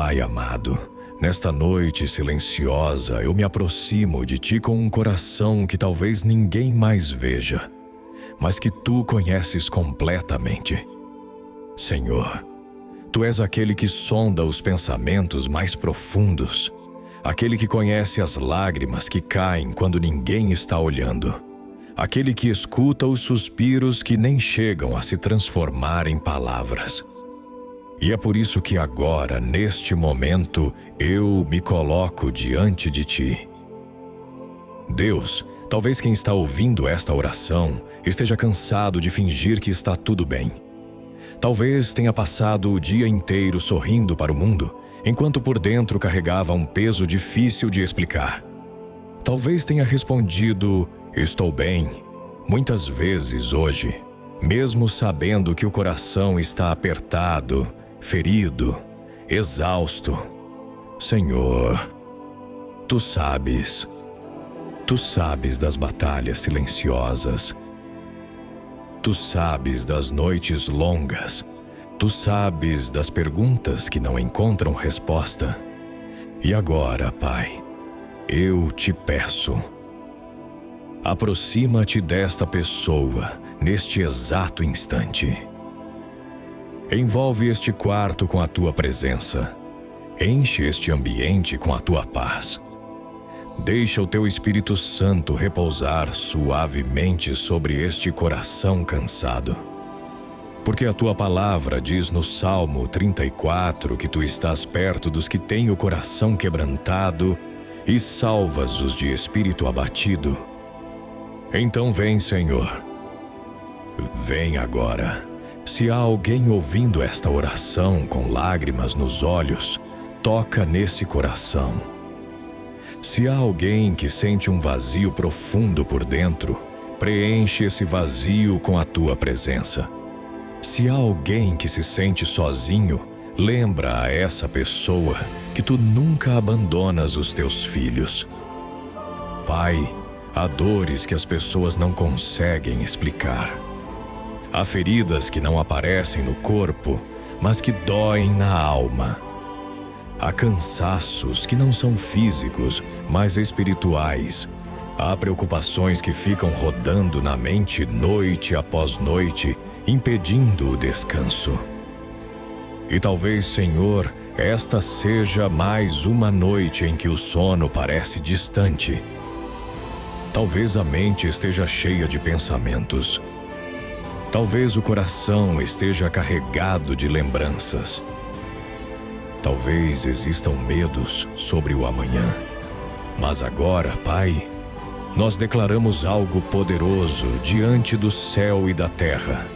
Pai amado, nesta noite silenciosa eu me aproximo de Ti com um coração que talvez ninguém mais veja, mas que Tu conheces completamente. Senhor, Tu és aquele que sonda os pensamentos mais profundos, aquele que conhece as lágrimas que caem quando ninguém está olhando, aquele que escuta os suspiros que nem chegam a se transformar em palavras. E é por isso que agora, neste momento, eu me coloco diante de Ti. Deus, talvez quem está ouvindo esta oração esteja cansado de fingir que está tudo bem. Talvez tenha passado o dia inteiro sorrindo para o mundo, enquanto por dentro carregava um peso difícil de explicar. Talvez tenha respondido, estou bem, muitas vezes hoje, mesmo sabendo que o coração está apertado, ferido, exausto. Senhor, Tu sabes das batalhas silenciosas. Tu sabes das noites longas. Tu sabes das perguntas que não encontram resposta. E agora, Pai, eu te peço, aproxima-te desta pessoa neste exato instante. Envolve este quarto com a Tua presença. Enche este ambiente com a Tua paz. Deixa o Teu Espírito Santo repousar suavemente sobre este coração cansado. Porque a Tua palavra diz no Salmo 34 que Tu estás perto dos que têm o coração quebrantado e salvas os de espírito abatido. Então vem, Senhor. Vem agora. Se há alguém ouvindo esta oração com lágrimas nos olhos, toca nesse coração. Se há alguém que sente um vazio profundo por dentro, preenche esse vazio com a Tua presença. Se há alguém que se sente sozinho, lembra a essa pessoa que Tu nunca abandonas os Teus filhos. Pai, há dores que as pessoas não conseguem explicar. Há feridas que não aparecem no corpo, mas que doem na alma. Há cansaços que não são físicos, mas espirituais. Há preocupações que ficam rodando na mente noite após noite, impedindo o descanso. E talvez, Senhor, esta seja mais uma noite em que o sono parece distante. Talvez a mente esteja cheia de pensamentos. Talvez o coração esteja carregado de lembranças. Talvez existam medos sobre o amanhã. Mas agora, Pai, nós declaramos algo poderoso diante do céu e da terra.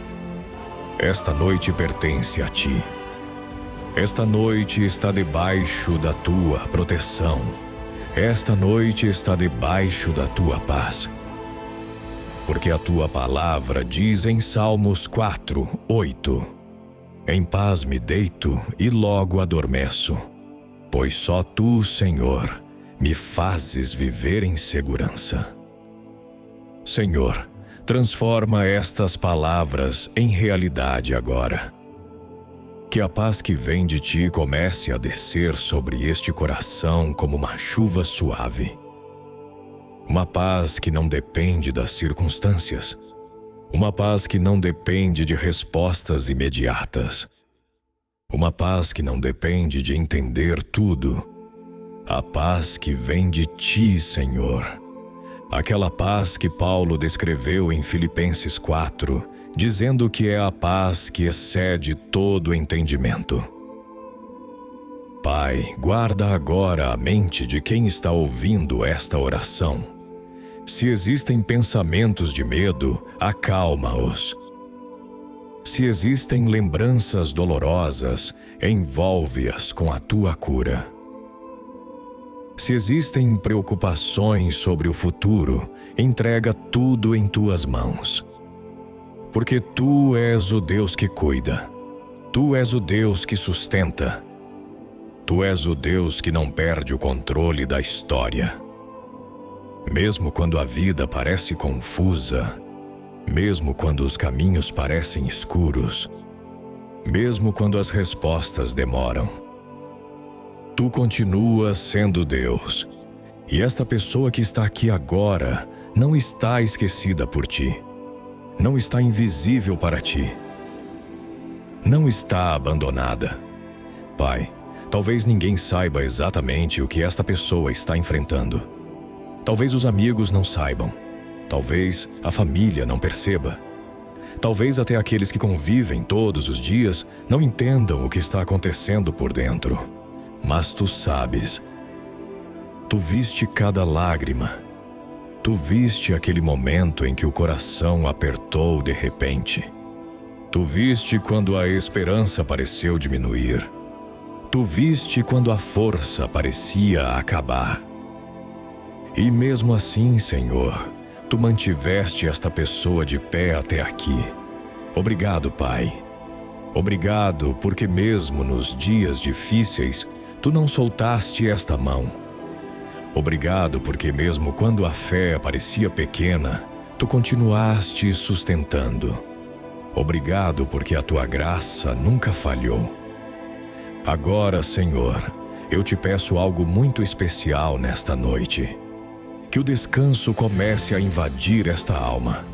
Esta noite pertence a Ti. Esta noite está debaixo da Tua proteção. Esta noite está debaixo da Tua paz. Porque a Tua palavra diz em Salmos 4:8: Em paz me deito e logo adormeço, pois só Tu, Senhor, me fazes viver em segurança. Senhor, transforma estas palavras em realidade agora. Que a paz que vem de Ti comece a descer sobre este coração como uma chuva suave. Uma paz que não depende das circunstâncias. Uma paz que não depende de respostas imediatas. Uma paz que não depende de entender tudo. A paz que vem de Ti, Senhor. Aquela paz que Paulo descreveu em Filipenses 4, dizendo que é a paz que excede todo entendimento. Pai, guarda agora a mente de quem está ouvindo esta oração. Se existem pensamentos de medo, acalma-os. Se existem lembranças dolorosas, envolve-as com a Tua cura. Se existem preocupações sobre o futuro, entrega tudo em Tuas mãos. Porque Tu és o Deus que cuida. Tu és o Deus que sustenta. Tu és o Deus que não perde o controle da história. Mesmo quando a vida parece confusa, mesmo quando os caminhos parecem escuros, mesmo quando as respostas demoram, Tu continuas sendo Deus. E esta pessoa que está aqui agora não está esquecida por ti. Não está invisível para ti. Não está abandonada. Pai, talvez ninguém saiba exatamente o que esta pessoa está enfrentando. Talvez os amigos não saibam. Talvez a família não perceba. Talvez até aqueles que convivem todos os dias não entendam o que está acontecendo por dentro. Mas tu sabes. Tu viste cada lágrima. Tu viste aquele momento em que o coração apertou de repente. Tu viste quando a esperança pareceu diminuir. Tu viste quando a força parecia acabar. E mesmo assim, Senhor, Tu mantiveste esta pessoa de pé até aqui. Obrigado, Pai. Obrigado porque mesmo nos dias difíceis, Tu não soltaste esta mão. Obrigado porque mesmo quando a fé parecia pequena, Tu continuaste sustentando. Obrigado porque a Tua graça nunca falhou. Agora, Senhor, eu Te peço algo muito especial nesta noite. Que o descanso comece a invadir esta alma.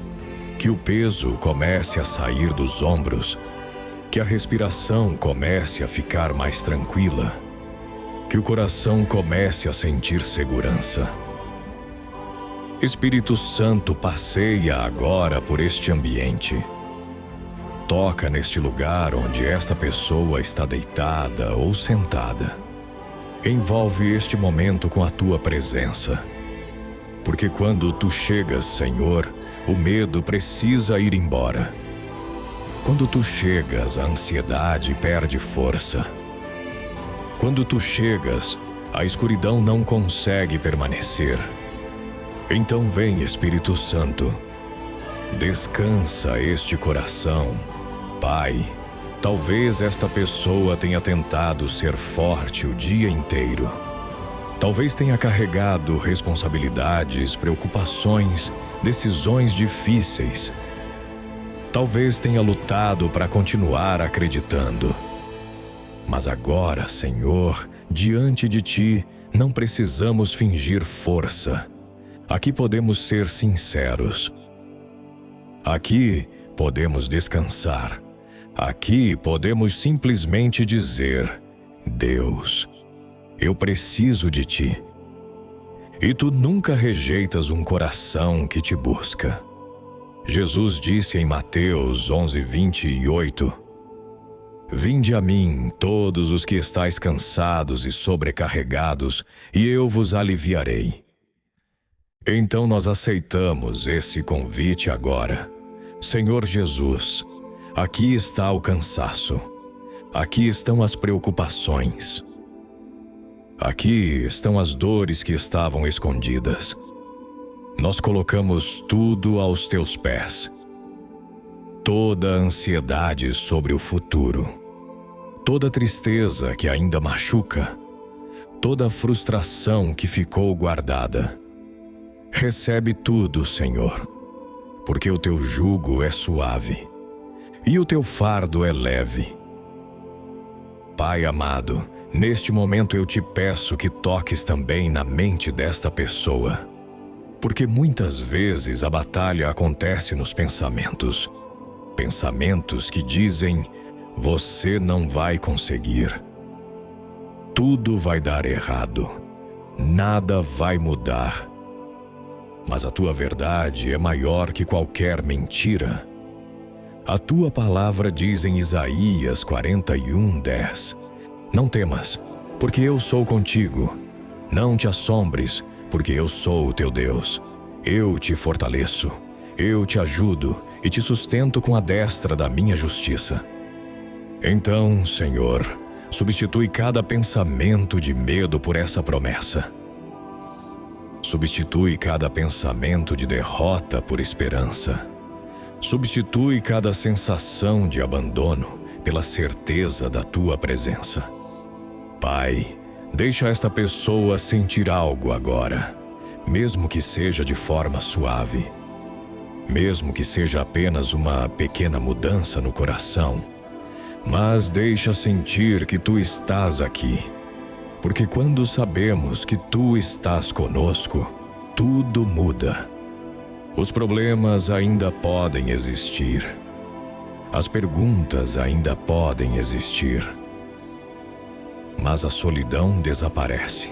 Que o peso comece a sair dos ombros. Que a respiração comece a ficar mais tranquila. Que o coração comece a sentir segurança. Espírito Santo, passeia agora por este ambiente. Toca neste lugar onde esta pessoa está deitada ou sentada. Envolve este momento com a Tua presença. Porque quando Tu chegas, Senhor, o medo precisa ir embora. Quando Tu chegas, a ansiedade perde força. Quando Tu chegas, a escuridão não consegue permanecer. Então vem, Espírito Santo. Descansa este coração. Pai, talvez esta pessoa tenha tentado ser forte o dia inteiro. Talvez tenha carregado responsabilidades, preocupações, decisões difíceis. Talvez tenha lutado para continuar acreditando. Mas agora, Senhor, diante de Ti, não precisamos fingir força. Aqui podemos ser sinceros. Aqui podemos descansar. Aqui podemos simplesmente dizer: Deus, eu preciso de Ti. E Tu nunca rejeitas um coração que Te busca. Jesus disse em Mateus 11:28: Vinde a mim, todos os que estáis cansados e sobrecarregados, e eu vos aliviarei. Então nós aceitamos esse convite agora. Senhor Jesus, aqui está o cansaço. Aqui estão as preocupações. Aqui estão as dores que estavam escondidas. Nós colocamos tudo aos Teus pés. Toda a ansiedade sobre o futuro. Toda a tristeza que ainda machuca. Toda a frustração que ficou guardada. Recebe tudo, Senhor, porque o Teu jugo é suave e o Teu fardo é leve. Pai amado, neste momento eu Te peço que toques também na mente desta pessoa, porque muitas vezes a batalha acontece nos pensamentos. Pensamentos que dizem: você não vai conseguir. Tudo vai dar errado. Nada vai mudar. Mas a Tua verdade é maior que qualquer mentira. A Tua palavra diz em Isaías 41:10: Não temas, porque eu sou contigo. Não te assombres, porque eu sou o teu Deus. Eu te fortaleço, eu te ajudo e te sustento com a destra da minha justiça. Então, Senhor, substitui cada pensamento de medo por essa promessa. Substitui cada pensamento de derrota por esperança. Substitui cada sensação de abandono pela certeza da Tua presença. Pai, deixa esta pessoa sentir algo agora, mesmo que seja de forma suave. Mesmo que seja apenas uma pequena mudança no coração, mas deixa sentir que Tu estás aqui. Porque quando sabemos que Tu estás conosco, tudo muda. Os problemas ainda podem existir. As perguntas ainda podem existir. Mas a solidão desaparece.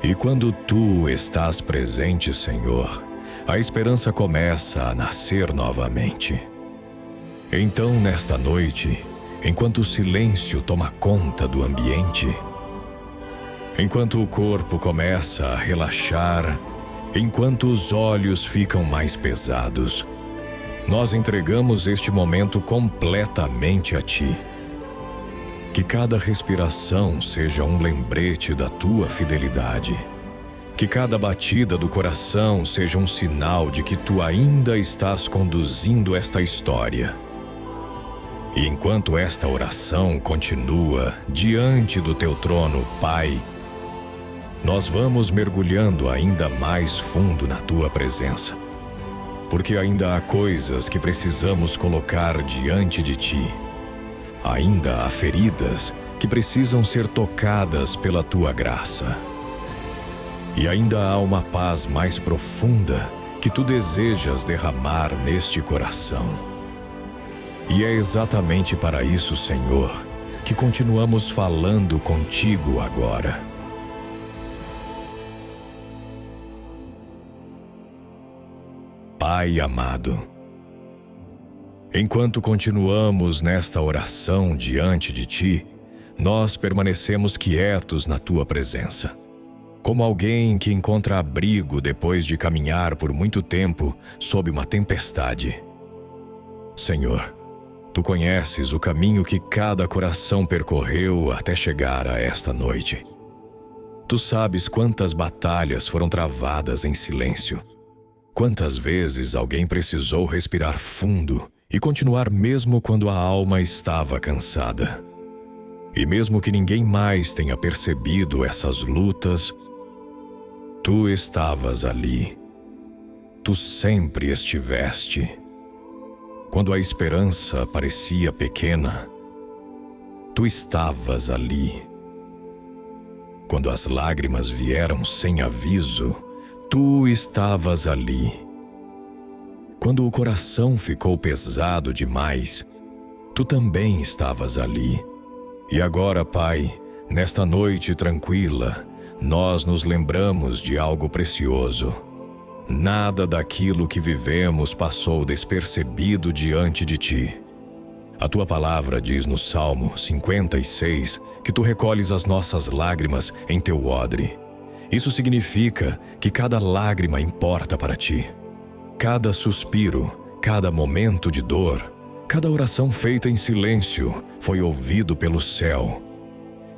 E quando Tu estás presente, Senhor, a esperança começa a nascer novamente. Então, nesta noite, enquanto o silêncio toma conta do ambiente, enquanto o corpo começa a relaxar, enquanto os olhos ficam mais pesados, nós entregamos este momento completamente a Ti. Que cada respiração seja um lembrete da Tua fidelidade. Que cada batida do coração seja um sinal de que Tu ainda estás conduzindo esta história. E enquanto esta oração continua diante do Teu trono, Pai, nós vamos mergulhando ainda mais fundo na Tua presença. Porque ainda há coisas que precisamos colocar diante de Ti. Ainda há feridas que precisam ser tocadas pela Tua graça. E ainda há uma paz mais profunda que Tu desejas derramar neste coração. E é exatamente para isso, Senhor, que continuamos falando contigo agora. Pai amado, enquanto continuamos nesta oração diante de Ti, nós permanecemos quietos na Tua presença. Como alguém que encontra abrigo depois de caminhar por muito tempo sob uma tempestade. Senhor, Tu conheces o caminho que cada coração percorreu até chegar a esta noite. Tu sabes quantas batalhas foram travadas em silêncio. Quantas vezes alguém precisou respirar fundo e continuar mesmo quando a alma estava cansada. E mesmo que ninguém mais tenha percebido essas lutas, Tu estavas ali. Tu sempre estiveste. Quando a esperança parecia pequena, Tu estavas ali. Quando as lágrimas vieram sem aviso, Tu estavas ali. Quando o coração ficou pesado demais, Tu também estavas ali. E agora, Pai, nesta noite tranquila, nós nos lembramos de algo precioso. Nada daquilo que vivemos passou despercebido diante de Ti. A Tua palavra diz no Salmo 56 que Tu recolhes as nossas lágrimas em Teu odre. Isso significa que cada lágrima importa para Ti. Cada suspiro, cada momento de dor, cada oração feita em silêncio foi ouvido pelo céu.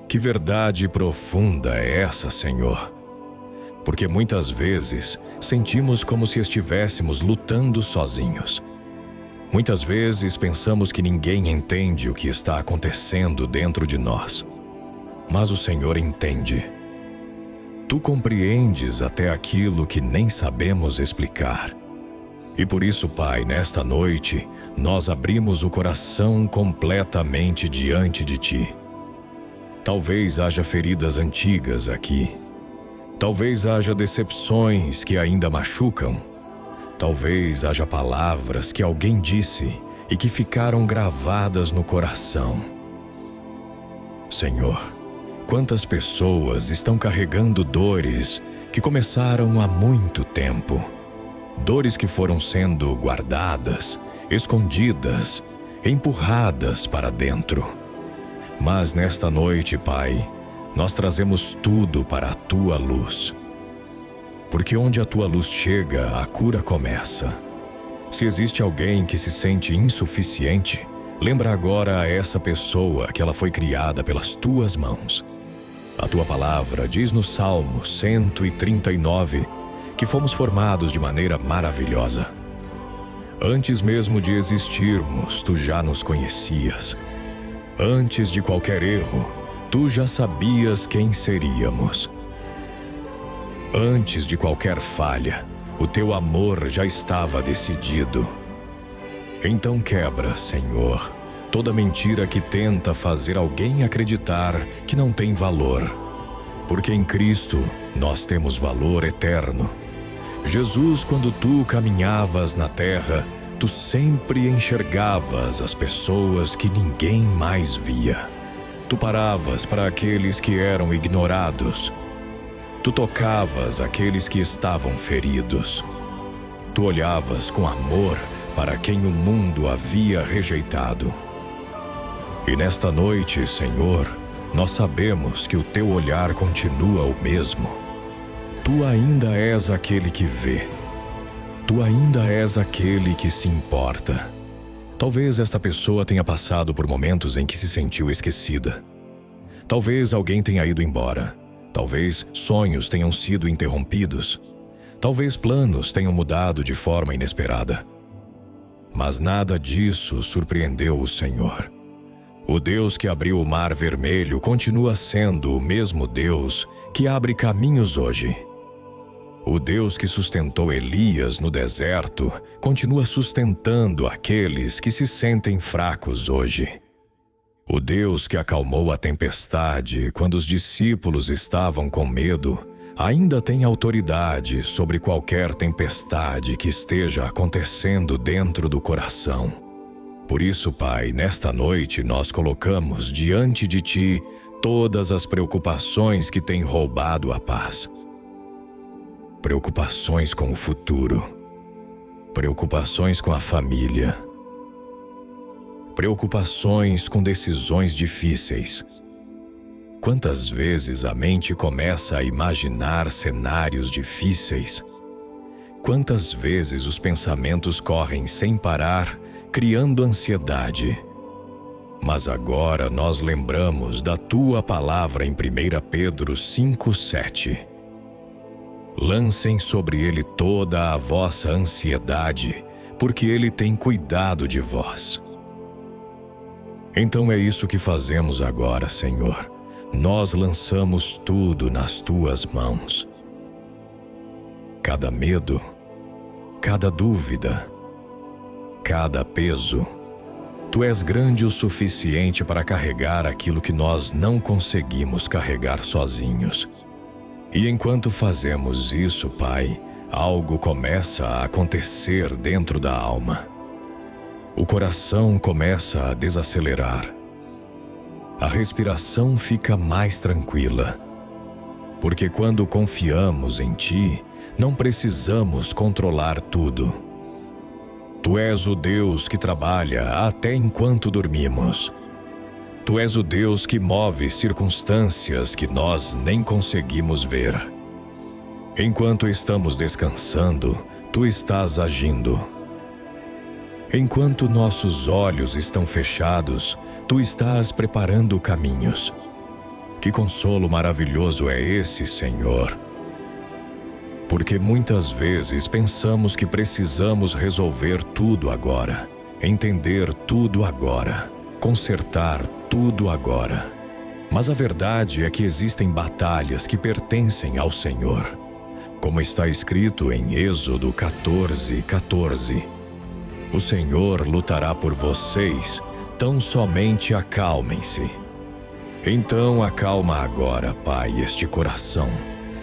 Que verdade profunda é essa, Senhor? Porque muitas vezes sentimos como se estivéssemos lutando sozinhos. Muitas vezes pensamos que ninguém entende o que está acontecendo dentro de nós. Mas o Senhor entende. Tu compreendes até aquilo que nem sabemos explicar. E por isso, Pai, nesta noite, nós abrimos o coração completamente diante de Ti. Talvez haja feridas antigas aqui. Talvez haja decepções que ainda machucam. Talvez haja palavras que alguém disse e que ficaram gravadas no coração. Senhor, quantas pessoas estão carregando dores que começaram há muito tempo. Dores que foram sendo guardadas, escondidas, empurradas para dentro. Mas nesta noite, Pai, nós trazemos tudo para a Tua luz. Porque onde a Tua luz chega, a cura começa. Se existe alguém que se sente insuficiente, lembra agora a essa pessoa que ela foi criada pelas Tuas mãos. A Tua palavra diz no Salmo 139 que fomos formados de maneira maravilhosa. Antes mesmo de existirmos, Tu já nos conhecias. Antes de qualquer erro, Tu já sabias quem seríamos. Antes de qualquer falha, o Teu amor já estava decidido. Então quebra, Senhor, toda mentira que tenta fazer alguém acreditar que não tem valor. Porque em Cristo nós temos valor eterno. Jesus, quando tu caminhavas na terra, tu sempre enxergavas as pessoas que ninguém mais via. Tu paravas para aqueles que eram ignorados. Tu tocavas aqueles que estavam feridos. Tu olhavas com amor para quem o mundo havia rejeitado. E nesta noite, Senhor, nós sabemos que o teu olhar continua o mesmo. Tu ainda és aquele que vê. Tu ainda és aquele que se importa. Talvez esta pessoa tenha passado por momentos em que se sentiu esquecida. Talvez alguém tenha ido embora. Talvez sonhos tenham sido interrompidos. Talvez planos tenham mudado de forma inesperada. Mas nada disso surpreendeu o Senhor. O Deus que abriu o Mar Vermelho continua sendo o mesmo Deus que abre caminhos hoje. O Deus que sustentou Elias no deserto continua sustentando aqueles que se sentem fracos hoje. O Deus que acalmou a tempestade quando os discípulos estavam com medo ainda tem autoridade sobre qualquer tempestade que esteja acontecendo dentro do coração. Por isso, Pai, nesta noite nós colocamos diante de Ti todas as preocupações que têm roubado a paz. Preocupações com o futuro. Preocupações com a família. Preocupações com decisões difíceis. Quantas vezes a mente começa a imaginar cenários difíceis? Quantas vezes os pensamentos correm sem parar, criando ansiedade? Mas agora nós lembramos da Tua palavra em 1 Pedro 5:7. Lancem sobre ele toda a vossa ansiedade, porque ele tem cuidado de vós. Então é isso que fazemos agora, Senhor. Nós lançamos tudo nas Tuas mãos. Cada medo, cada dúvida, cada peso. Tu és grande o suficiente para carregar aquilo que nós não conseguimos carregar sozinhos. E enquanto fazemos isso, Pai, algo começa a acontecer dentro da alma. O coração começa a desacelerar. A respiração fica mais tranquila. Porque quando confiamos em Ti, não precisamos controlar tudo. Tu és o Deus que trabalha até enquanto dormimos. Tu és o Deus que move circunstâncias que nós nem conseguimos ver. Enquanto estamos descansando, Tu estás agindo. Enquanto nossos olhos estão fechados, Tu estás preparando caminhos. Que consolo maravilhoso é esse, Senhor! Porque muitas vezes pensamos que precisamos resolver tudo agora, entender tudo agora, consertar tudo agora. Mas a verdade é que existem batalhas que pertencem ao Senhor. Como está escrito em Êxodo 14:14. O Senhor lutará por vocês, tão somente acalmem-se. Então acalma agora, Pai, este coração.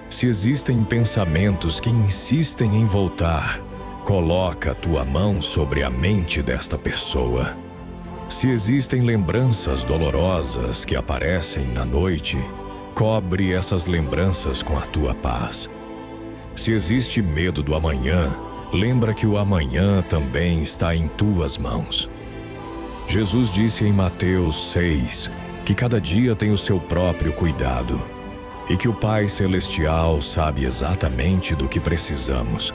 Se existem pensamentos que insistem em voltar, coloca a Tua mão sobre a mente desta pessoa. Se existem lembranças dolorosas que aparecem na noite, cobre essas lembranças com a Tua paz. Se existe medo do amanhã, lembra que o amanhã também está em Tuas mãos. Jesus disse em Mateus 6 que cada dia tem o seu próprio cuidado e que o Pai Celestial sabe exatamente do que precisamos.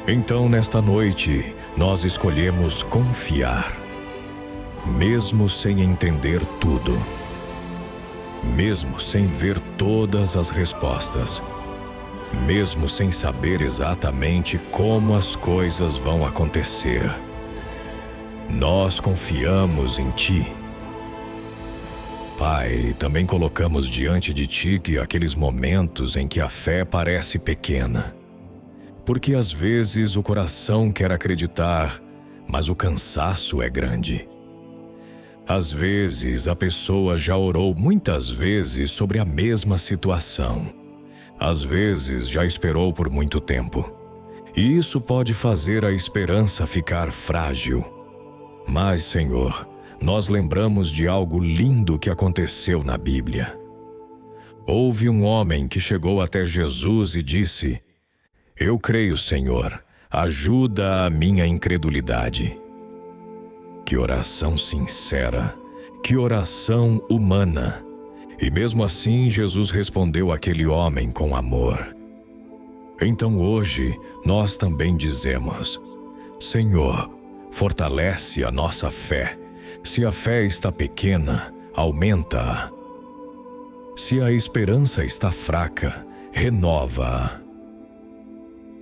Então, nesta noite, nós escolhemos confiar. Mesmo sem entender tudo, mesmo sem ver todas as respostas, mesmo sem saber exatamente como as coisas vão acontecer, nós confiamos em Ti. Pai, também colocamos diante de Ti aqueles momentos em que a fé parece pequena, porque às vezes o coração quer acreditar, mas o cansaço é grande. Às vezes, a pessoa já orou muitas vezes sobre a mesma situação. Às vezes, já esperou por muito tempo. E isso pode fazer a esperança ficar frágil. Mas, Senhor, nós lembramos de algo lindo que aconteceu na Bíblia. Houve um homem que chegou até Jesus e disse: Eu creio, Senhor, ajuda a minha incredulidade. Que oração sincera, que oração humana. E mesmo assim, Jesus respondeu àquele homem com amor. Então hoje, nós também dizemos: Senhor, fortalece a nossa fé. Se a fé está pequena, aumenta-a. Se a esperança está fraca, renova-a.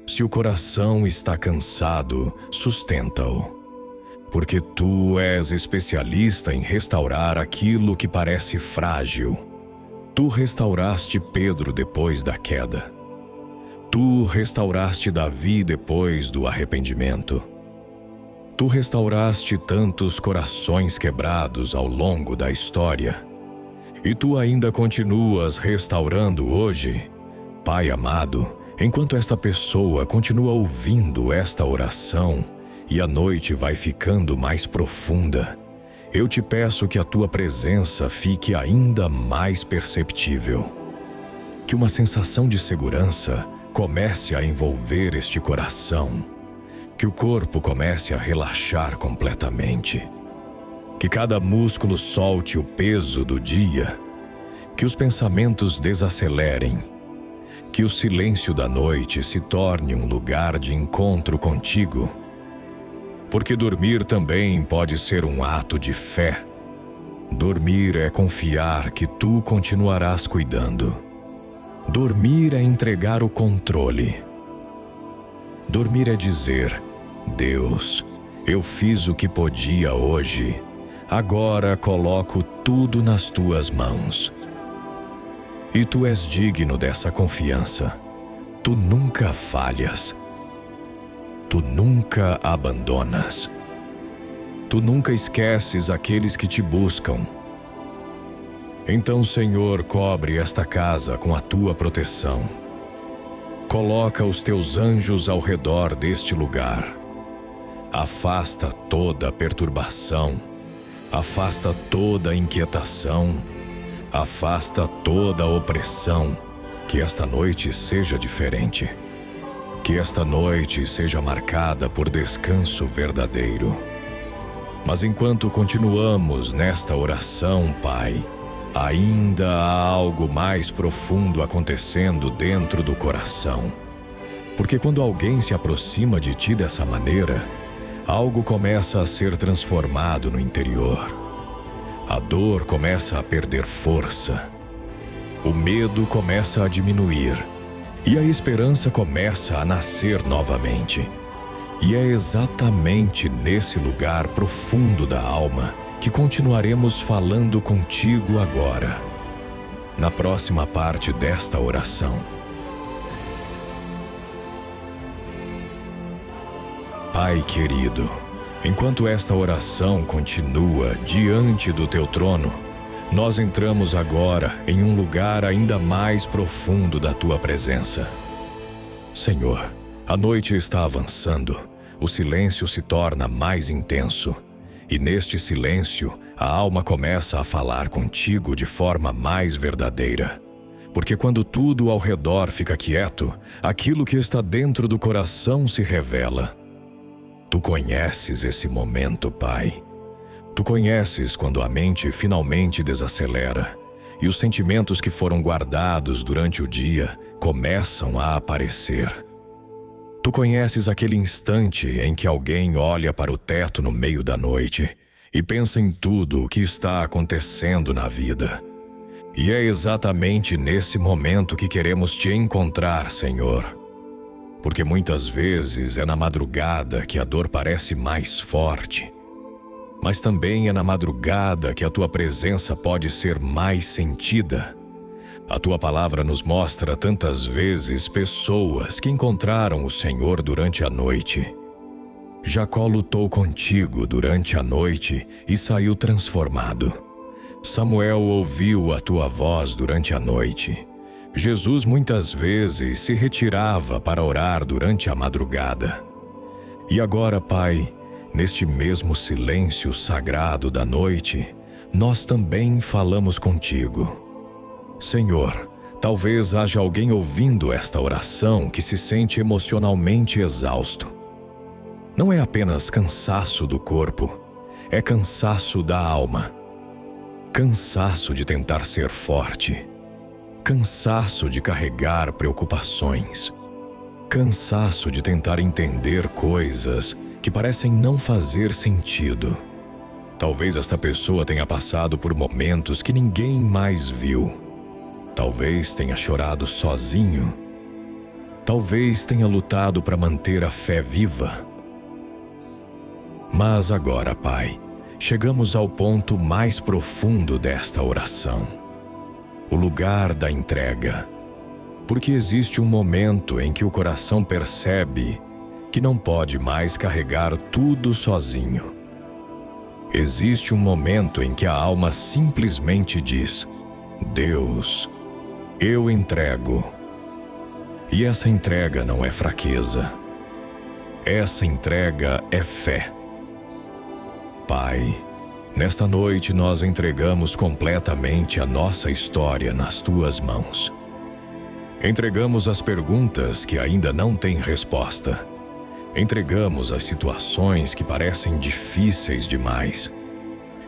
Se o coração está cansado, sustenta-o. Porque tu és especialista em restaurar aquilo que parece frágil. Tu restauraste Pedro depois da queda. Tu restauraste Davi depois do arrependimento. Tu restauraste tantos corações quebrados ao longo da história. E tu ainda continuas restaurando hoje. Pai amado, enquanto esta pessoa continua ouvindo esta oração e a noite vai ficando mais profunda, eu te peço que a tua presença fique ainda mais perceptível. Que uma sensação de segurança comece a envolver este coração. Que o corpo comece a relaxar completamente. Que cada músculo solte o peso do dia. Que os pensamentos desacelerem. Que o silêncio da noite se torne um lugar de encontro contigo. Porque dormir também pode ser um ato de fé. Dormir é confiar que tu continuarás cuidando. Dormir é entregar o controle. Dormir é dizer: Deus, eu fiz o que podia hoje. Agora coloco tudo nas tuas mãos. E tu és digno dessa confiança. Tu nunca falhas. Tu nunca abandonas. Tu nunca esqueces aqueles que te buscam. Então, Senhor, cobre esta casa com a tua proteção. Coloca os teus anjos ao redor deste lugar. Afasta toda perturbação. Afasta toda inquietação. Afasta toda opressão. Que esta noite seja diferente. Que esta noite seja marcada por descanso verdadeiro. Mas enquanto continuamos nesta oração, Pai, ainda há algo mais profundo acontecendo dentro do coração. Porque quando alguém se aproxima de ti dessa maneira, algo começa a ser transformado no interior. A dor começa a perder força. O medo começa a diminuir. E a esperança começa a nascer novamente. E é exatamente nesse lugar profundo da alma que continuaremos falando contigo agora, na próxima parte desta oração. Pai querido, enquanto esta oração continua diante do teu trono, nós entramos agora em um lugar ainda mais profundo da tua presença. Senhor, a noite está avançando, o silêncio se torna mais intenso. E neste silêncio, a alma começa a falar contigo de forma mais verdadeira. Porque quando tudo ao redor fica quieto, aquilo que está dentro do coração se revela. Tu conheces esse momento, Pai. Tu conheces quando a mente finalmente desacelera e os sentimentos que foram guardados durante o dia começam a aparecer. Tu conheces aquele instante em que alguém olha para o teto no meio da noite e pensa em tudo o que está acontecendo na vida. E é exatamente nesse momento que queremos te encontrar, Senhor. Porque muitas vezes é na madrugada que a dor parece mais forte. Mas também é na madrugada que a tua presença pode ser mais sentida. A tua palavra nos mostra tantas vezes pessoas que encontraram o Senhor durante a noite. Jacó lutou contigo durante a noite e saiu transformado. Samuel ouviu a tua voz durante a noite. Jesus muitas vezes se retirava para orar durante a madrugada. E agora, Pai, neste mesmo silêncio sagrado da noite, nós também falamos contigo. Senhor, talvez haja alguém ouvindo esta oração que se sente emocionalmente exausto. Não é apenas cansaço do corpo, é cansaço da alma. Cansaço de tentar ser forte. Cansaço de carregar preocupações. Cansaço de tentar entender coisas que parecem não fazer sentido. Talvez esta pessoa tenha passado por momentos que ninguém mais viu. Talvez tenha chorado sozinho. Talvez tenha lutado para manter a fé viva. Mas agora, Pai, chegamos ao ponto mais profundo desta oração. O lugar da entrega. Porque existe um momento em que o coração percebe que não pode mais carregar tudo sozinho. Existe um momento em que a alma simplesmente diz: Deus, eu entrego. E essa entrega não é fraqueza. Essa entrega é fé. Pai, nesta noite nós entregamos completamente a nossa história nas tuas mãos. Entregamos as perguntas que ainda não têm resposta. Entregamos as situações que parecem difíceis demais.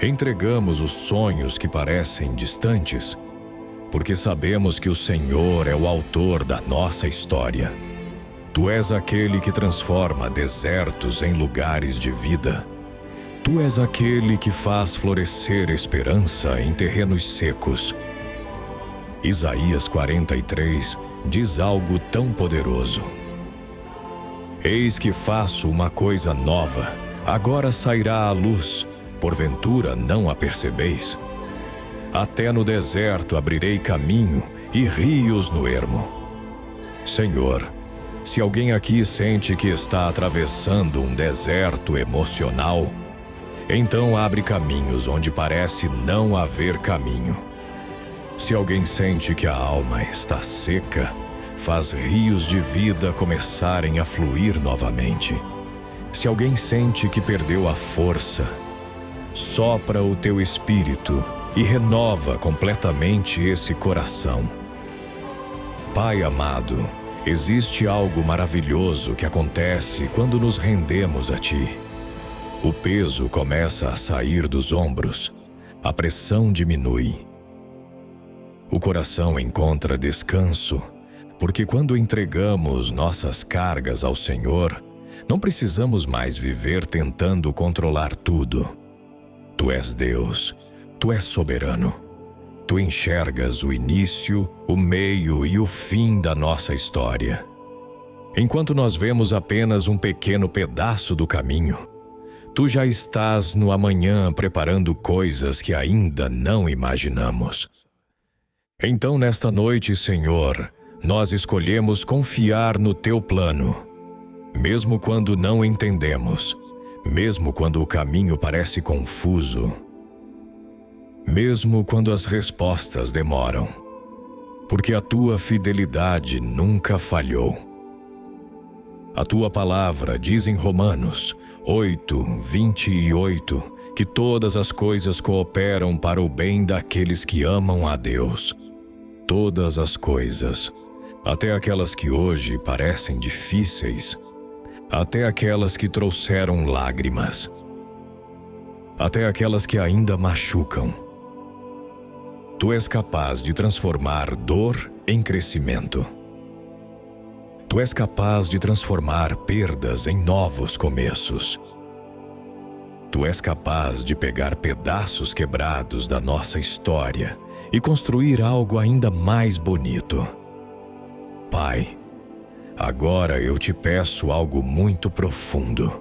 Entregamos os sonhos que parecem distantes, porque sabemos que o Senhor é o autor da nossa história. Tu és aquele que transforma desertos em lugares de vida. Tu és aquele que faz florescer esperança em terrenos secos. Isaías 43 diz algo tão poderoso. Eis que faço uma coisa nova, agora sairá à luz, porventura não a percebeis? Até no deserto abrirei caminho e rios no ermo. Senhor, se alguém aqui sente que está atravessando um deserto emocional, então abre caminhos onde parece não haver caminho. Se alguém sente que a alma está seca, faz rios de vida começarem a fluir novamente. Se alguém sente que perdeu a força, sopra o teu espírito e renova completamente esse coração. Pai amado, existe algo maravilhoso que acontece quando nos rendemos a Ti. O peso começa a sair dos ombros, a pressão diminui. O coração encontra descanso, porque quando entregamos nossas cargas ao Senhor, não precisamos mais viver tentando controlar tudo. Tu és Deus, Tu és soberano. Tu enxergas o início, o meio e o fim da nossa história. Enquanto nós vemos apenas um pequeno pedaço do caminho, Tu já estás no amanhã preparando coisas que ainda não imaginamos. Então, nesta noite, Senhor, nós escolhemos confiar no Teu plano. Mesmo quando não entendemos, mesmo quando o caminho parece confuso, mesmo quando as respostas demoram, porque a Tua fidelidade nunca falhou. A Tua palavra diz em Romanos 8:28 que todas as coisas cooperam para o bem daqueles que amam a Deus. Todas as coisas, até aquelas que hoje parecem difíceis, até aquelas que trouxeram lágrimas, até aquelas que ainda machucam. Tu és capaz de transformar dor em crescimento. Tu és capaz de transformar perdas em novos começos. Tu és capaz de pegar pedaços quebrados da nossa história e construir algo ainda mais bonito. Pai, agora eu te peço algo muito profundo.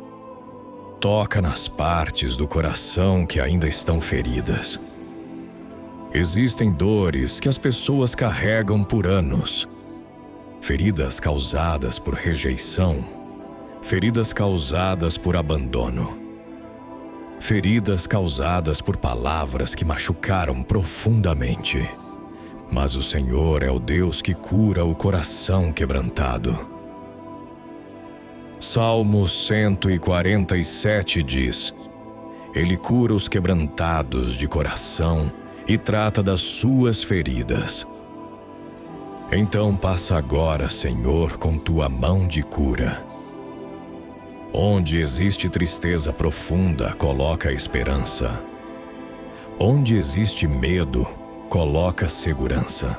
Toca nas partes do coração que ainda estão feridas. Existem dores que as pessoas carregam por anos. Feridas causadas por rejeição, feridas causadas por abandono, feridas causadas por palavras que machucaram profundamente. Mas o Senhor é o Deus que cura o coração quebrantado. Salmo 147 diz: Ele cura os quebrantados de coração e trata das suas feridas. Então passa agora, Senhor, com tua mão de cura. Onde existe tristeza profunda, coloca esperança. Onde existe medo, coloca segurança.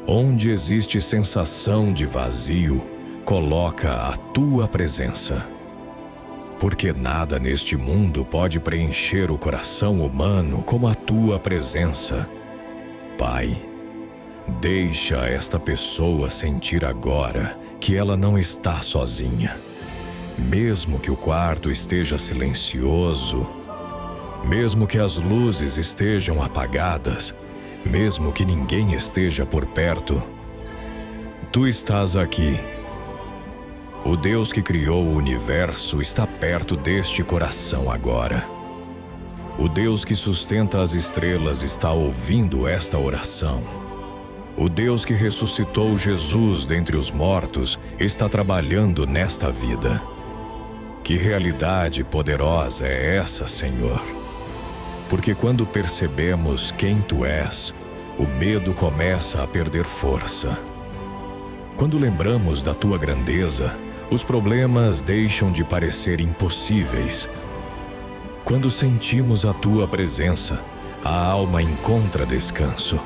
Onde existe sensação de vazio, coloca a tua presença. Porque nada neste mundo pode preencher o coração humano como a tua presença. Pai, deixa esta pessoa sentir agora que ela não está sozinha. Mesmo que o quarto esteja silencioso, mesmo que as luzes estejam apagadas, mesmo que ninguém esteja por perto, tu estás aqui. O Deus que criou o universo está perto deste coração agora. O Deus que sustenta as estrelas está ouvindo esta oração. O Deus que ressuscitou Jesus dentre os mortos está trabalhando nesta vida. Que realidade poderosa é essa, Senhor? Porque quando percebemos quem Tu és, o medo começa a perder força. Quando lembramos da Tua grandeza, os problemas deixam de parecer impossíveis. Quando sentimos a Tua presença, a alma encontra descanso.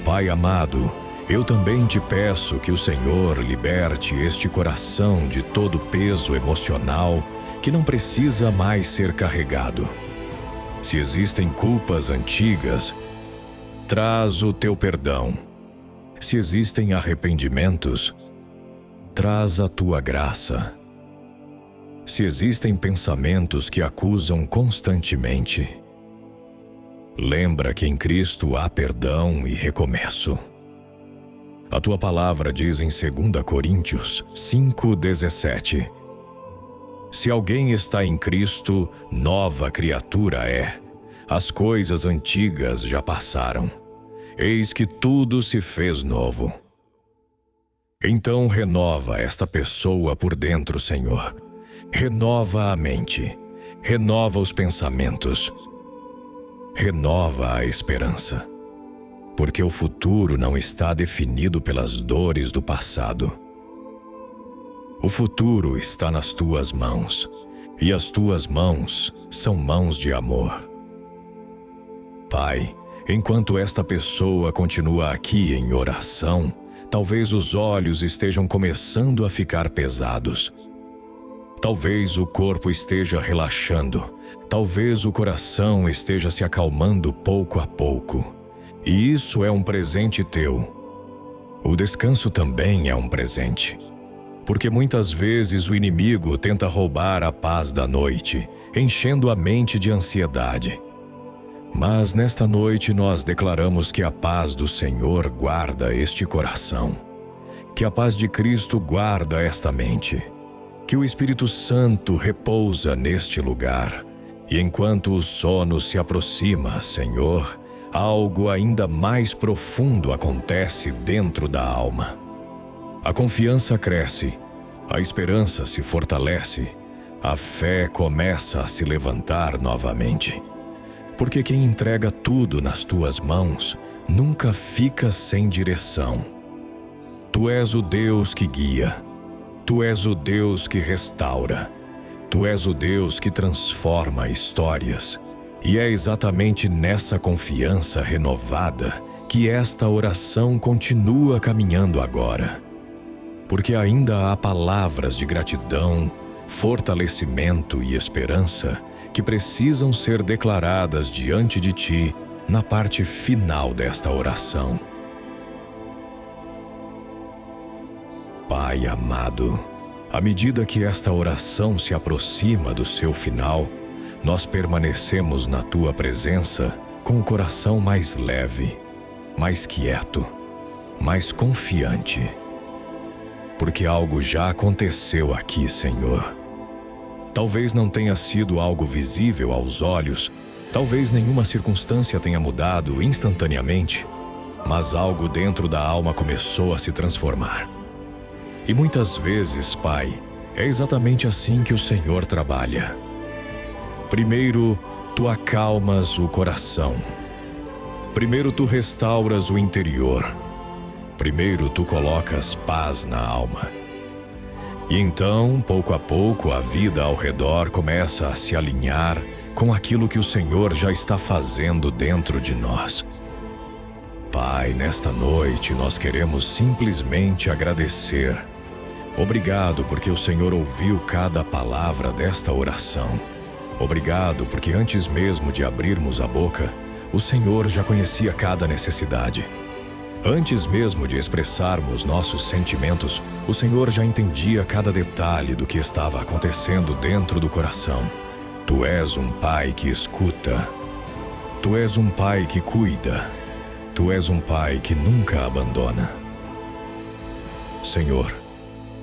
Pai amado, eu também te peço que o Senhor liberte este coração de todo peso emocional que não precisa mais ser carregado. Se existem culpas antigas, traz o teu perdão. Se existem arrependimentos, traz a tua graça. Se existem pensamentos que acusam constantemente, lembra que em Cristo há perdão e recomeço. A tua palavra diz em 2 Coríntios 5:17: Se alguém está em Cristo, nova criatura é. As coisas antigas já passaram. Eis que tudo se fez novo. Então renova esta pessoa por dentro, Senhor. Renova a mente. Renova os pensamentos. Renova a esperança. Porque o futuro não está definido pelas dores do passado. O futuro está nas tuas mãos, e as tuas mãos são mãos de amor. Pai, enquanto esta pessoa continua aqui em oração, talvez os olhos estejam começando a ficar pesados. Talvez o corpo esteja relaxando, talvez o coração esteja se acalmando pouco a pouco. E isso é um presente teu. O descanso também é um presente. Porque muitas vezes o inimigo tenta roubar a paz da noite, enchendo a mente de ansiedade. Mas nesta noite nós declaramos que a paz do Senhor guarda este coração. Que a paz de Cristo guarda esta mente. Que o Espírito Santo repousa neste lugar. E enquanto o sono se aproxima, Senhor, algo ainda mais profundo acontece dentro da alma. A confiança cresce, a esperança se fortalece, a fé começa a se levantar novamente. Porque quem entrega tudo nas tuas mãos nunca fica sem direção. Tu és o Deus que guia, tu és o Deus que restaura, tu és o Deus que transforma histórias. E é exatamente nessa confiança renovada que esta oração continua caminhando agora. Porque ainda há palavras de gratidão, fortalecimento e esperança que precisam ser declaradas diante de ti na parte final desta oração. Pai amado, à medida que esta oração se aproxima do seu final, nós permanecemos na tua presença com o coração mais leve, mais quieto, mais confiante. porque algo já aconteceu aqui, Senhor. Talvez não tenha sido algo visível aos olhos, talvez nenhuma circunstância tenha mudado instantaneamente, mas algo dentro da alma começou a se transformar. E muitas vezes, Pai, é exatamente assim que o Senhor trabalha. Primeiro, Tu acalmas o coração. Primeiro, Tu restauras o interior. Primeiro, Tu colocas paz na alma. E então, pouco a pouco, a vida ao redor começa a se alinhar com aquilo que o Senhor já está fazendo dentro de nós. Pai, nesta noite nós queremos simplesmente agradecer. Obrigado porque o Senhor ouviu cada palavra desta oração. Obrigado porque antes mesmo de abrirmos a boca, o Senhor já conhecia cada necessidade. Antes mesmo de expressarmos nossos sentimentos, o Senhor já entendia cada detalhe do que estava acontecendo dentro do coração. Tu és um Pai que escuta. Tu és um Pai que cuida. Tu és um Pai que nunca abandona. Senhor,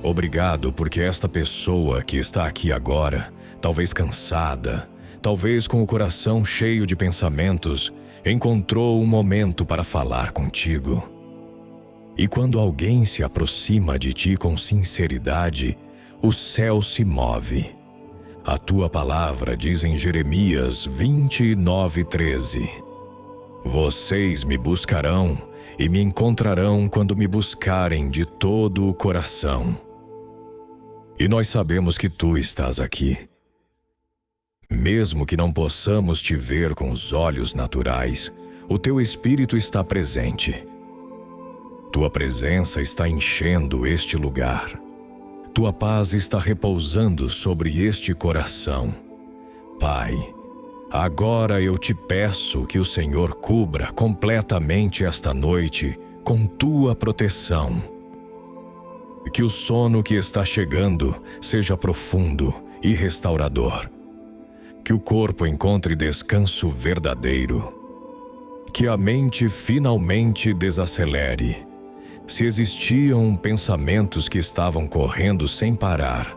obrigado porque esta pessoa que está aqui agora, talvez cansada, talvez com o coração cheio de pensamentos, encontrou um momento para falar contigo. E quando alguém se aproxima de ti com sinceridade, o céu se move. A tua palavra diz em Jeremias 29:13: Vocês me buscarão e me encontrarão quando me buscarem de todo o coração. E nós sabemos que tu estás aqui. Mesmo que não possamos te ver com os olhos naturais, o teu Espírito está presente. Tua presença está enchendo este lugar. Tua paz está repousando sobre este coração. Pai, agora eu te peço que o Senhor cubra completamente esta noite com tua proteção. Que o sono que está chegando seja profundo e restaurador. Que o corpo encontre descanso verdadeiro. Que a mente finalmente desacelere. Se existiam pensamentos que estavam correndo sem parar,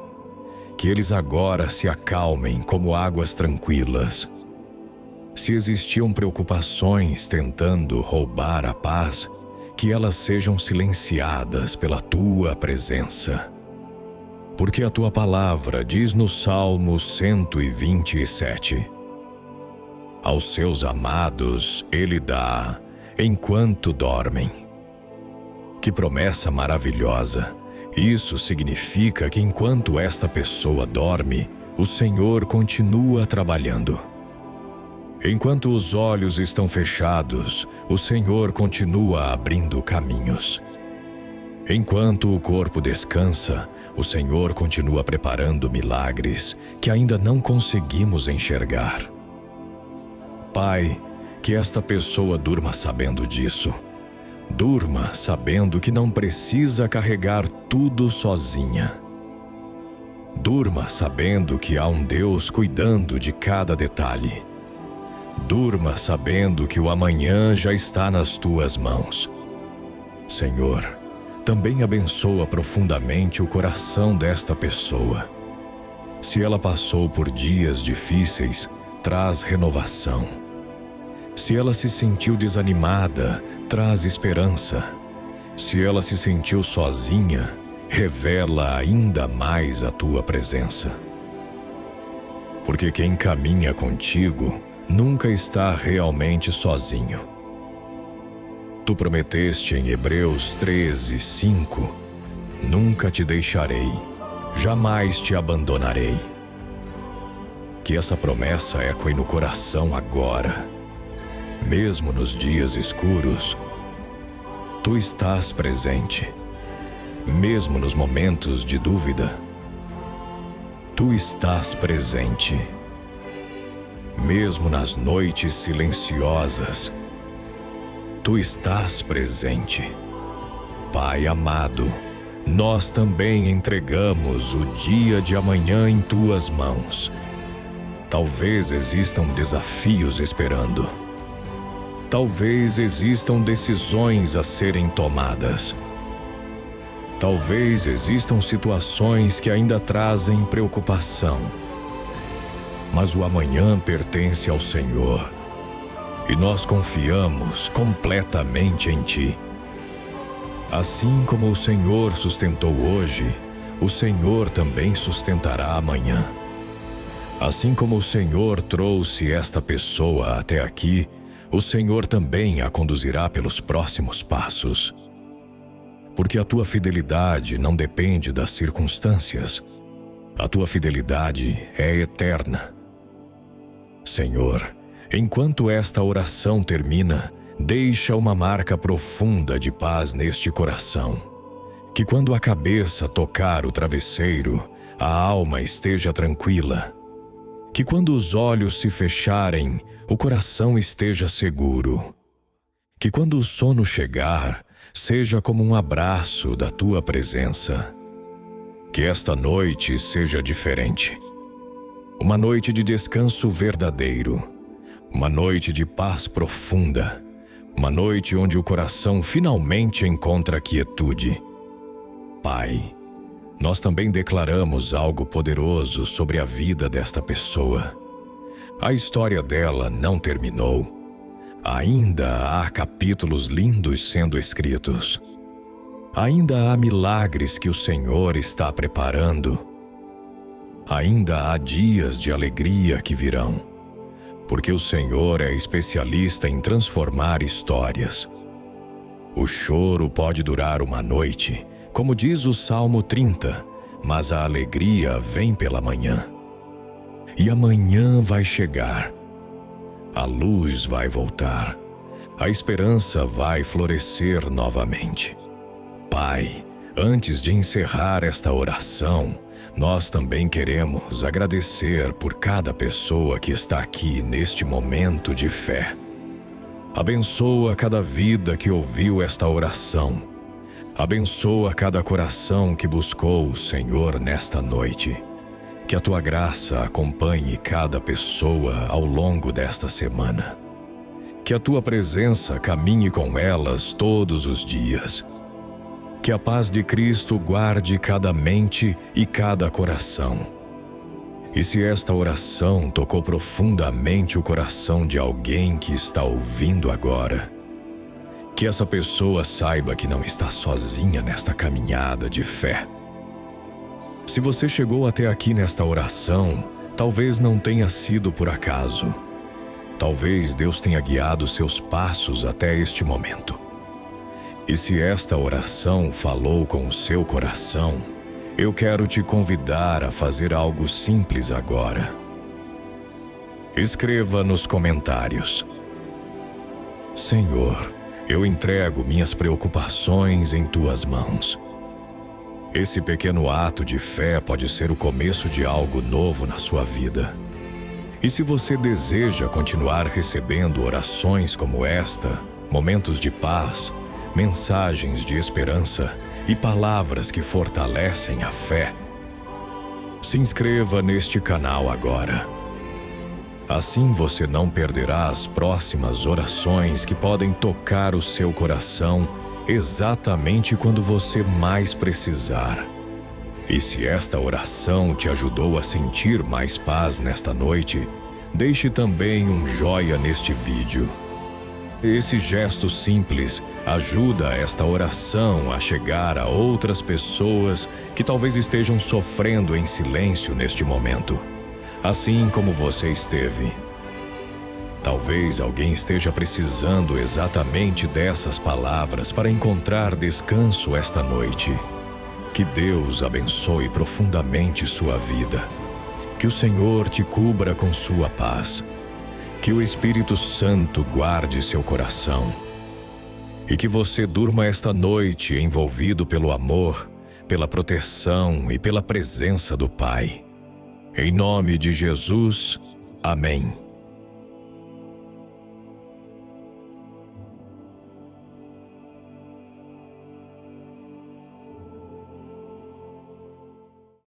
que eles agora se acalmem como águas tranquilas. Se existiam preocupações tentando roubar a paz, que elas sejam silenciadas pela tua presença. Porque a tua palavra diz no Salmo 127: Aos seus amados ele dá enquanto dormem. Que promessa maravilhosa! Isso significa que enquanto esta pessoa dorme, o Senhor continua trabalhando. Enquanto os olhos estão fechados, o Senhor continua abrindo caminhos. Enquanto o corpo descansa, o Senhor continua preparando milagres que ainda não conseguimos enxergar. Pai, que esta pessoa durma sabendo disso. Durma sabendo que não precisa carregar tudo sozinha. Durma sabendo que há um Deus cuidando de cada detalhe. Durma sabendo que o amanhã já está nas tuas mãos. Senhor, também abençoa profundamente o coração desta pessoa. Se ela passou por dias difíceis, traz renovação. Se ela se sentiu desanimada, traz esperança. Se ela se sentiu sozinha, revela ainda mais a tua presença. Porque quem caminha contigo nunca está realmente sozinho. Tu prometeste em Hebreus 13:5: Nunca te deixarei, jamais te abandonarei. Que essa promessa ecoe no coração agora. Mesmo nos dias escuros, tu estás presente. Mesmo nos momentos de dúvida, tu estás presente. Mesmo nas noites silenciosas, tu estás presente. Pai amado, nós também entregamos o dia de amanhã em tuas mãos. Talvez existam desafios esperando. Talvez existam decisões a serem tomadas. Talvez existam situações que ainda trazem preocupação. Mas o amanhã pertence ao Senhor. E nós confiamos completamente em Ti. Assim como o Senhor sustentou hoje, o Senhor também sustentará amanhã. Assim como o Senhor trouxe esta pessoa até aqui, o Senhor também a conduzirá pelos próximos passos. Porque a tua fidelidade não depende das circunstâncias. A tua fidelidade é eterna. Senhor, enquanto esta oração termina, deixa uma marca profunda de paz neste coração. Que quando a cabeça tocar o travesseiro, a alma esteja tranquila. Que quando os olhos se fecharem, o coração esteja seguro. Que quando o sono chegar, seja como um abraço da tua presença. Que esta noite seja diferente. Uma noite de descanso verdadeiro. Uma noite de paz profunda. Uma noite onde o coração finalmente encontra quietude. Pai, nós também declaramos algo poderoso sobre a vida desta pessoa. A história dela não terminou. Ainda há capítulos lindos sendo escritos. Ainda há milagres que o Senhor está preparando. Ainda há dias de alegria que virão. Porque o Senhor é especialista em transformar histórias. O choro pode durar uma noite, como diz o Salmo 30, mas a alegria vem pela manhã. E amanhã vai chegar. A luz vai voltar. A esperança vai florescer novamente. Pai, antes de encerrar esta oração, nós também queremos agradecer por cada pessoa que está aqui neste momento de fé. Abençoa cada vida que ouviu esta oração. Abençoa cada coração que buscou o Senhor nesta noite. Que a tua graça acompanhe cada pessoa ao longo desta semana. Que a tua presença caminhe com elas todos os dias. Que a paz de Cristo guarde cada mente e cada coração. E se esta oração tocou profundamente o coração de alguém que está ouvindo agora, que essa pessoa saiba que não está sozinha nesta caminhada de fé. Se você chegou até aqui nesta oração, talvez não tenha sido por acaso. Talvez Deus tenha guiado seus passos até este momento. E se esta oração falou com o seu coração, eu quero te convidar a fazer algo simples agora. Escreva nos comentários: Senhor, eu entrego minhas preocupações em tuas mãos. Esse pequeno ato de fé pode ser o começo de algo novo na sua vida. E se você deseja continuar recebendo orações como esta, momentos de paz, mensagens de esperança e palavras que fortalecem a fé, se inscreva neste canal agora. Assim você não perderá as próximas orações que podem tocar o seu coração exatamente quando você mais precisar. E se esta oração te ajudou a sentir mais paz nesta noite, deixe também um joinha neste vídeo. Esse gesto simples ajuda esta oração a chegar a outras pessoas que talvez estejam sofrendo em silêncio neste momento, assim como você esteve. Talvez alguém esteja precisando exatamente dessas palavras para encontrar descanso esta noite. Que Deus abençoe profundamente sua vida. Que o Senhor te cubra com sua paz. Que o Espírito Santo guarde seu coração. E que você durma esta noite envolvido pelo amor, pela proteção e pela presença do Pai. Em nome de Jesus, amém.